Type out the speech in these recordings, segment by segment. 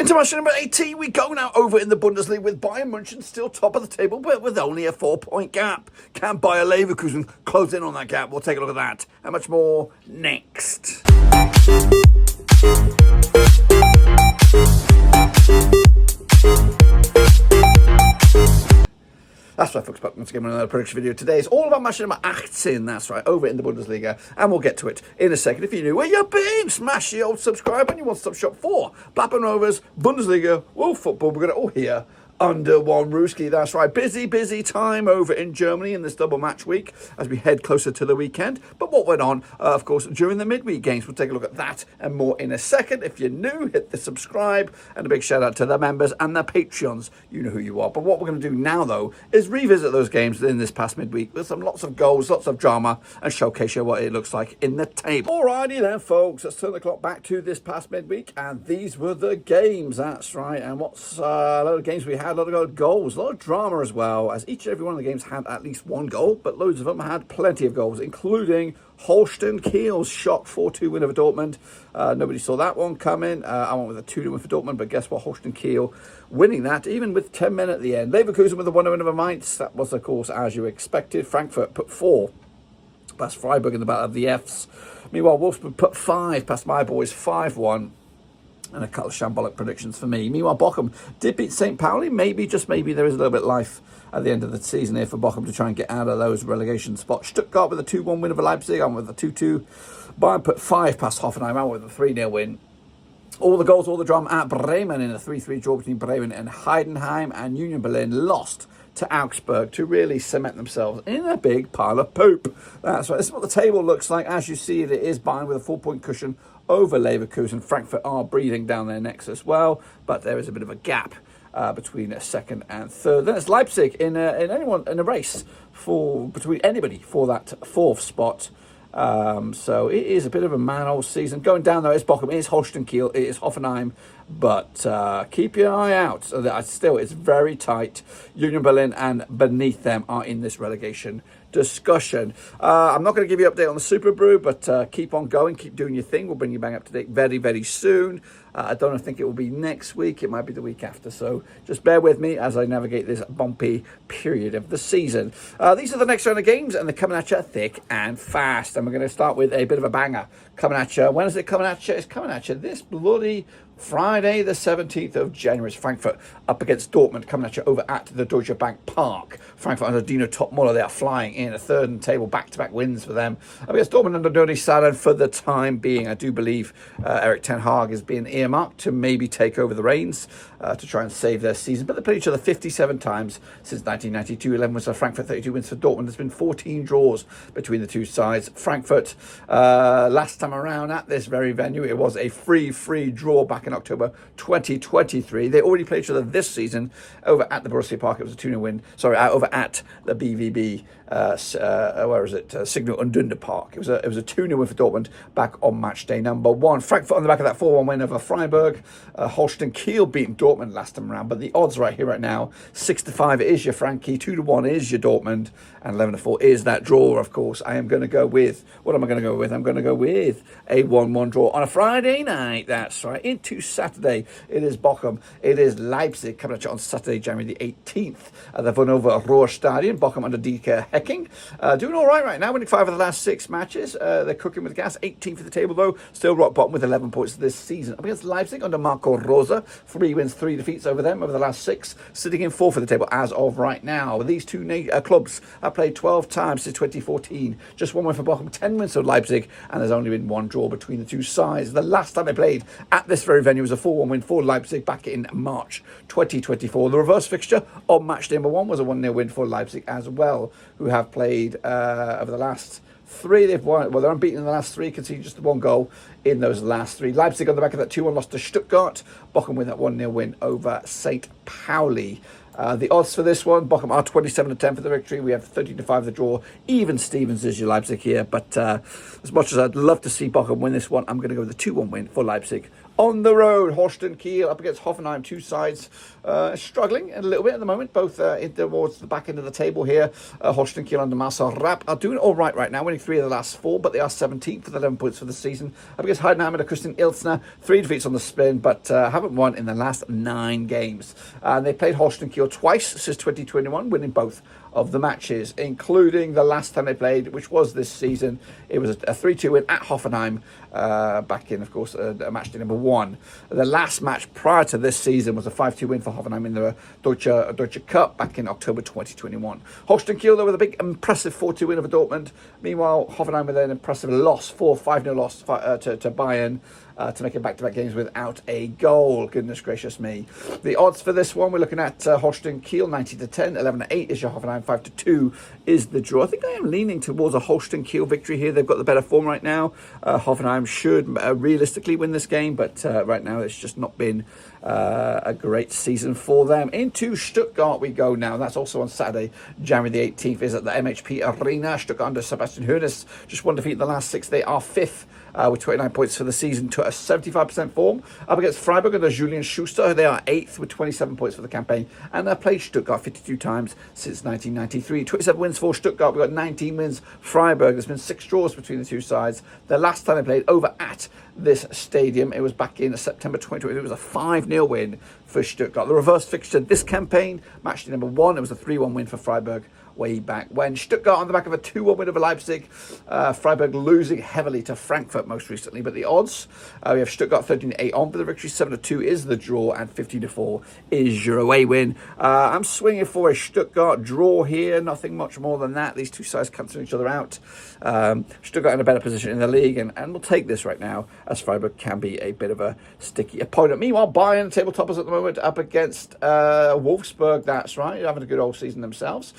Into match number 18, we go now over in the Bundesliga with Bayern München still top of the table, but with only a 4-point gap. Can Bayer Leverkusen close in on that gap? We'll take a look at that and much more next. That's right, folks, back once again with another prediction video. Today is all about match number 18, that's right, over in the Bundesliga, and we'll get to it in a second. If you're new, where you been? Smash the old subscribe and you want to stop shop for Blackburn Rovers, Bundesliga, World Football. We're going to all hear under one Ruski, that's right. Busy time over in Germany in this double match week as we head closer to the weekend. But what went on, of course, during the midweek games, we'll take a look at that and more in a second. If you're new, hit the subscribe, and a big shout out to the members and the Patreons. You know who you are. But what we're going to do now, though, is revisit those games in this past midweek with lots of goals, lots of drama, and showcase you what it looks like in the table. Alrighty then, folks, let's turn the clock back to this past midweek, and these were the games, that's right. And what's a lot of games we had? A lot of goals, a lot of drama as well, as each and every one of the games had at least one goal, but loads of them had plenty of goals, including Holstein Kiel's shock 4-2 win over Dortmund. Nobody saw that one coming. I went with a 2-2 win for Dortmund, but guess what? Holstein Kiel winning that, even with 10 men at the end. Leverkusen with a 1-0 win over Mainz. That was, of course, as you expected. Frankfurt put 4 past Freiburg in the battle of the Fs. Meanwhile, Wolfsburg put 5 past my boys, 5-1. And a couple of shambolic predictions for me. Meanwhile, Bochum did beat St. Pauli. Maybe, just maybe, there is a little bit of life at the end of the season here for Bochum to try and get out of those relegation spots. Stuttgart with a 2-1 win over Leipzig. I'm with a 2-2. Bayern put 5 past Hoffenheim. I'm with a 3-0 win. All the goals, all the drama at Bremen in a 3-3 draw between Bremen and Heidenheim. And Union Berlin lost to Augsburg to really cement themselves in a big pile of poop. That's right. This is what the table looks like. As you see, it is Bayern with a 4-point cushion over Leverkusen. Frankfurt are breathing down their necks as well, but there is a bit of a gap between a second and third. Then it's Leipzig in a race between anybody for that 4th spot. So it is a bit of a man-old season. Going down there, it's Bochum, it is Holstein Kiel, it is Hoffenheim, but keep your eye out. Still, it's very tight. Union Berlin and beneath them are in this relegation discussion. I'm not going to give you an update on the Super Brew, but keep on going, keep doing your thing. We'll bring you back up to date very soon. I don't think it will be next week. It might be the week after. So just bear with me as I navigate this bumpy period of the season. These are the next round of games, and they're coming at you thick and fast. And we're going to start with a bit of a banger coming at you. When is it coming at you? It's coming at you this bloody Friday, the 17th of January. It's Frankfurt up against Dortmund, coming at you over at the Deutsche Bank Park. Frankfurt under Dino Topmuller, they are flying in a third and table back-to-back wins for them. Against Dortmund under Dirty Salad for the time being. I do believe Eric Ten Hag is being earmarked to maybe take over the reins to try and save their season. But they played each other 57 times since 1992. 11 wins for Frankfurt, 32 wins for Dortmund. There's been 14 draws between the two sides. Frankfurt, last time around at this very venue, it was a free draw back in October 2023. They already played each other this season over at the Borussia Park. It was a 2-0 win. Sorry, over at the BVB, Signal Iduna Park. It was a 2-0 win for Dortmund back on match day number 1. Frankfurt on the back of that 4-1 win over Freiburg. Holstein Kiel beating Dortmund last time around, but the odds right here, right now, 6-5 is your Frankie, 2-1 is your Dortmund, and 11-4 is that draw, of course. I am going to go with, what am I going to go with? I'm going to go with a 1-1 draw on a Friday night. That's right. Into Saturday, it is Bochum, it is Leipzig coming at you on Saturday, January the 18th at the Vonover Ruhrstadion. Bochum under Dieter Hecking. Doing all right now, winning 5 of the last 6 matches. They're cooking with gas. 18th for the table, though. Still rock bottom with 11 points this season. Up against Leipzig under Marco Rosa. 3 wins, 3 defeats over them over the last 6. Sitting in 4th for the table as of right now. These two clubs have played 12 times since 2014. Just 1 win for Bochum, 10 wins for Leipzig, and there's only been 1 draw between the two sides. The last time they played at this very venue was a 4-1 win for Leipzig back in March 2024. The reverse fixture on match day number 1 was a 1-0 win for Leipzig as well, who have played over the last 3. They've won. Well, they're unbeaten in the last 3, conceded just 1 goal in those last 3. Leipzig on the back of that 2-1 loss to Stuttgart. Bochum with that 1-0 win over St. Pauli. The odds for this one, Bochum are 27-10 for the victory. We have 13-5 the draw. Even Stevens is your Leipzig here. But as much as I'd love to see Bochum win this one, I'm going to go with the 2-1 win for Leipzig On the road, Holstein, Kiel up against Hoffenheim. Two sides struggling a little bit at the moment, both towards the back end of the table here. Holstein, Kiel under Marcel Rapp are doing all right now, winning 3 of the last 4, but they are 17th with 11 points for the season. Up against Heidenheim under Christian Ilsner, 3 defeats on the spin, but haven't won in the last 9 games. They played Holstein, Kiel twice since 2021, winning both of the matches, including the last time they played, which was this season. It was a 3-2 win at Hoffenheim, back in, of course, match day number 1. The last match prior to this season was a 5-2 win for Hoffenheim in the Deutsche Cup back in October 2021. Holstein Kiel, though, with a big, impressive 4-2 win over Dortmund. Meanwhile, Hoffenheim with an impressive loss, 5-0 loss to Bayern, to make it back-to-back games without a goal. Goodness gracious me. The odds for this one, we're looking at Holstein Kiel 90-10, 11-8 is your Hoffenheim, 5-2 is the draw. I think I am leaning towards a Holstein Kiel victory here. They've got the better form right now. Hoffenheim should realistically win this game, but right now it's just not been a great season for them. Into Stuttgart we go now. That's also on Saturday, January the 18th, is at the MHP Arena. Stuttgart under Sebastian Hoeneß, just one defeat in the last 6. They are 5th with 29 points for the season to a 75% form. Up against Freiburg under Julian Schuster, they are 8th with 27 points for the campaign, and they've played Stuttgart 52 times since 1993. 27 wins for Stuttgart. We've got 19 wins Freiburg. There's been 6 draws between the two sides. The last time they played over at this stadium, it was back in September 2020. It was a 5-0 win for Stuttgart. The reverse fixture this campaign, match day number 1, it was a 3-1 win for Freiburg way back when. Stuttgart on the back of a 2-1 win over Leipzig. Freiburg losing heavily to Frankfurt most recently, but the odds, we have Stuttgart 13-8 on for the victory, 7-2 is the draw, and 15-4 is your away win. I'm swinging for a Stuttgart draw here, nothing much more than that. These two sides cancel each other out. Stuttgart in a better position in the league, and we'll take this right now, as Freiburg can be a bit of a sticky opponent. Meanwhile, Bayern, table toppers at the moment, up against Wolfsburg. That's right, having a good old season themselves.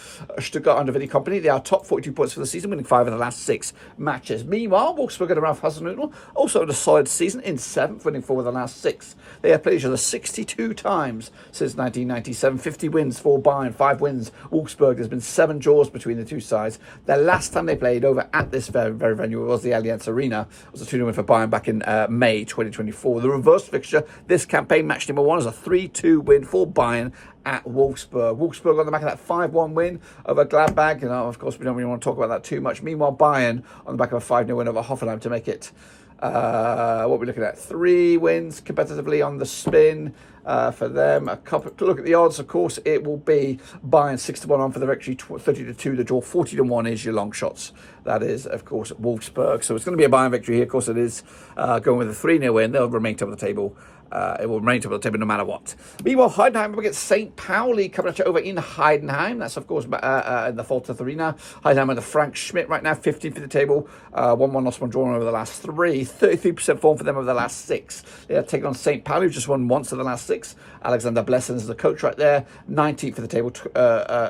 Stuttgart under Vinny Company, they are top, 42 points for the season, winning 5 of the last 6 matches. Meanwhile, Wolfsburg under Ralf Hasenhüttl, also had a solid season in 7th, winning 4 of the last 6. They have played each other 62 times since 1997, 50 wins for Bayern, 5 wins Wolfsburg. There's been 7 draws between the two sides. The last time they played over at this very venue was the Allianz Arena. It was a 2-0 win for Bayern back in May 2024. The reverse fixture this campaign, match number 1, is a 3-2 win for Bayern at Wolfsburg. Wolfsburg on the back of that 5-1 win over Gladbach. And of course, we don't really want to talk about that too much. Meanwhile, Bayern on the back of a 5-0 win over Hoffenheim to make it, what we're looking at, 3 wins competitively on the spin for them. A couple to look at the odds, of course, it will be Bayern 6-1 on for the victory, 30-2 the draw, 40-1 is your long shots. That is, of course, Wolfsburg. So it's going to be a Bayern victory here. Of course, it is going with a 3-0 win. They'll remain top of the table. It will remain top of the table no matter what. Meanwhile, Heidenheim up against St. Pauli coming at you over in Heidenheim. That's, of course, in the Volta Arena. Heidenheim under Frank Schmidt right now, 15th for the table. 1-1 lost, 1 drawn over the last 3. 33% form for them over the last 6. They are taking on St. Pauli, who've just won once of the last 6. Alexander Blessens is the coach right there. 19th for the table,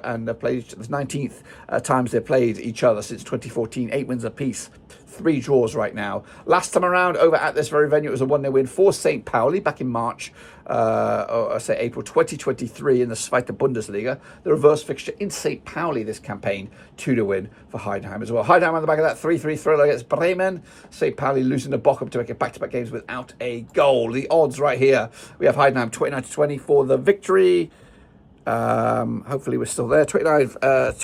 and they've played, the 19th times they've played each other since 2014. 8 wins apiece. 3 draws right now. Last time around over at this very venue, it was a 1-0 win for St. Pauli back in March, April 2023 in the Zweite Bundesliga. The reverse fixture in St. Pauli this campaign, 2-0 win for Heidenheim as well. Heidenheim on the back of that 3-3 thriller against Bremen. St. Pauli losing to Bochum to make it back-to-back games without a goal. The odds right here, we have Heidenheim 29-20 for the victory. Hopefully we're still there. 29,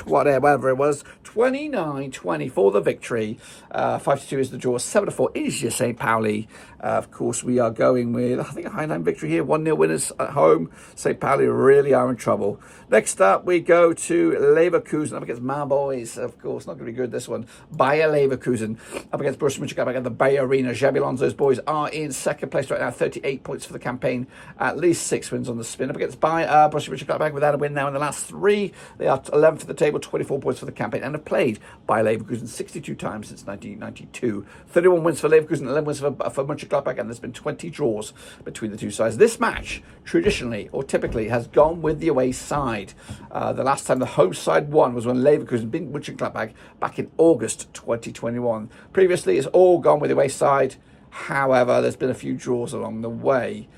whatever it was. 29-20 for the victory. 5-2 is the draw. 7-4 is your St. Pauli. Of course, we are going with, I think, a Heidenheim victory here. 1-0 winners at home. St. Pauli really are in trouble. Next up, we go to Leverkusen up against my boys. Of course, not going to be good, this one. Bayer Leverkusen up against Borussia Mönchengladbach at the Bayer Arena. Xabi Alonso's boys are in second place right now. 38 points for the campaign. At least 6 wins on the spin. Up against Borussia Mönchengladbach without a win now in the last 3. They are 11th for the table, 24 points for the campaign, and have played Bayer Leverkusen 62 times since 1992. 31 wins for Leverkusen, 11 wins for Mönchengladbach, and there's been 20 draws between the two sides. This match, traditionally or typically, has gone with the away side. The last time the home side won was when Leverkusen beat Mönchengladbach back in August 2021. Previously, it's all gone with the away side. However, there's been a few draws along the way.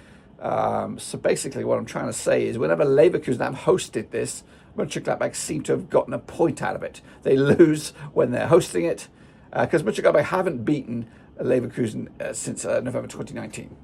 So basically what I'm trying to say is whenever Leverkusen have hosted this, Mönchengladbach seem to have gotten a point out of it. They lose when they're hosting it, because Mönchengladbach haven't beaten Leverkusen since November 2019.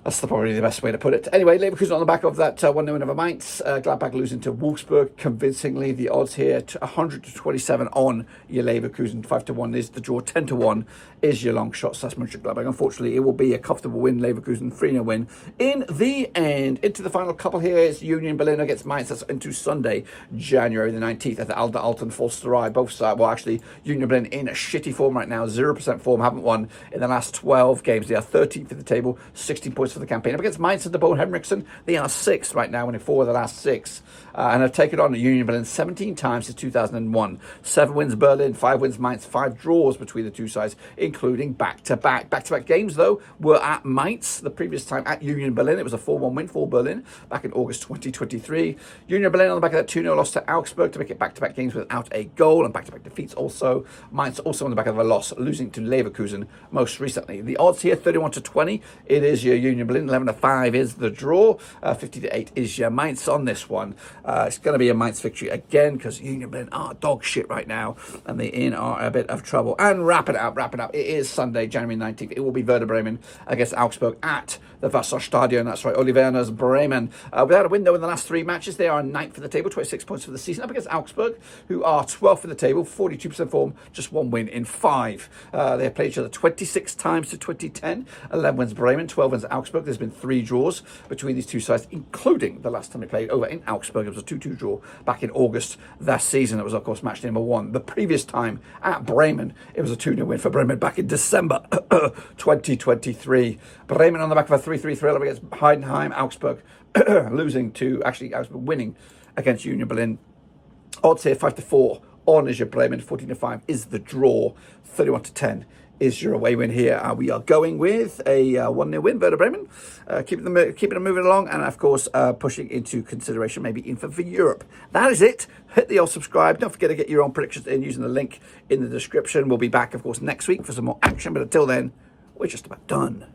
That's probably the best way to put it. Anyway, Leverkusen on the back of that 1-0 win over Mainz. Gladbach losing to Wolfsburg convincingly. The odds here, 100-27 on your Leverkusen. 5-1 is the draw. 10-1 is your long shot. So that's Mönchengladbach. Unfortunately, it will be a comfortable win. Leverkusen 3-0 win. In the end, into the final couple here is Union Berlin against Mainz. That's into Sunday, January the 19th at the Alda Alten Forsterei. Both sides, well, actually, Union Berlin in a shitty form right now. 0% form. Haven't won in the last 12 games. They are 13th in the table. 16 points for the campaign. Up against Mainz and the Bo Henriksen, they are 6th right now, winning 4 of the last 6. And have taken on Union Berlin 17 times since 2001. 7 wins Berlin, 5 wins Mainz, 5 draws between the two sides, including back-to-back. Back-to-back games, though, were at Mainz. The previous time at Union Berlin, it was a 4-1 win for Berlin back in August 2023. Union Berlin on the back of that 2-0 loss to Augsburg to make it back-to-back games without a goal, and back-to-back defeats also. Mainz also on the back of a loss, losing to Leverkusen most recently. The odds here, 31-20. It is your Union Berlin. 11-5 is the draw. 50-8 is your Mainz on this one. It's going to be a Mainz victory again because Union Berlin are dog shit right now and they are a bit of trouble. And wrap it up. It is Sunday, January 19th. It will be Werder Bremen against Augsburg at the Wasserstadion. That's right, Uli Werner's Bremen. Without a win, though, in the last 3 matches, they are 9th for the table, 26 points for the season. Up against Augsburg, who are 12th for the table, 42% form, just 1 win in 5. They have played each other 26 times to 2010. 11 wins Bremen, 12 wins Augsburg. There's been 3 draws between these two sides, including the last time they played over in Augsburg. It was a 2-2 draw back in August that season. It was, of course, match number 1. The previous time at Bremen, it was a 2-0 win for Bremen back in December 2023. Bremen on the back of a 3-3 thriller against Heidenheim. Augsburg losing to, actually, Augsburg winning against Union Berlin. Odds here, 5-4 on is your Bremen. 14-5 is the draw. 31-10 is your away win here. We are going with a 1-0 win, Werder Bremen. Keeping them moving along, and of course, pushing into consideration, maybe in for Europe. That is it. Hit the old subscribe. Don't forget to get your own predictions in using the link in the description. We'll be back, of course, next week for some more action, but until then, we're just about done.